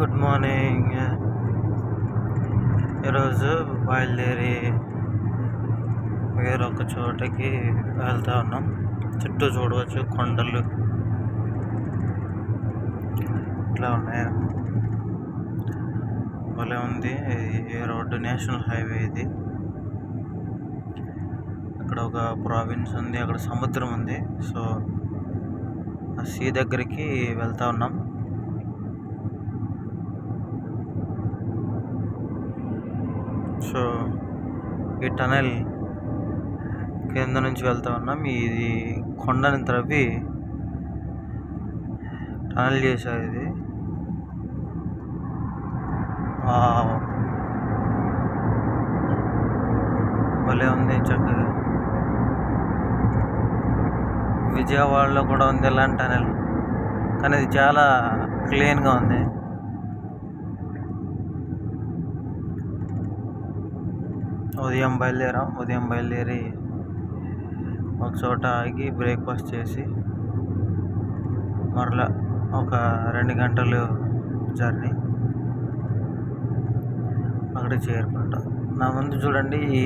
Good morning. ఈరోజు బయలుదేరి వేరొక చోటకి వెళ్తా ఉన్నాం. చుట్టూ చూడవచ్చు కొండలు ఇట్లా ఉన్నాయి. భలే ఉంది. ఈ రోడ్డు నేషనల్ హైవే ఇది. అక్కడ ఒక ప్రావిన్స్ ఉంది, అక్కడ సముద్రం ఉంది. సో ఆ సీ దగ్గరికి వెళ్తా ఉన్నాం. సో ఈ టనల్ కింద నుంచి వెళ్తా ఉన్నాం. ఇది కొండని త్రవ్వి టనల్ చేశారు. ఇది భలే ఉంది, చక్కగా. విజయవాడలో కూడా ఉంది ఇలాంటి టనల్, కానీ ఇది చాలా క్లీన్గా ఉంది. ఉదయం బయలుదేరి ఒక చోట ఆగి బ్రేక్ఫాస్ట్ చేసి మరలా ఒక 2 గంటలు జర్నీ అక్కడికి చేరుకుంటాం. నా ముందు చూడండి, ఈ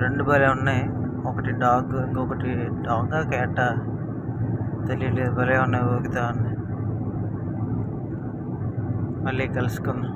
2 భలే ఉన్నాయి. ఒకటి డాగ్, ఇంకొకటి డాగా క్యాటా తెలియలేదు. భలే ఉన్నాయి, ఊగుతా ఉన్నాయి. మళ్ళీ కలుసుకుందాం.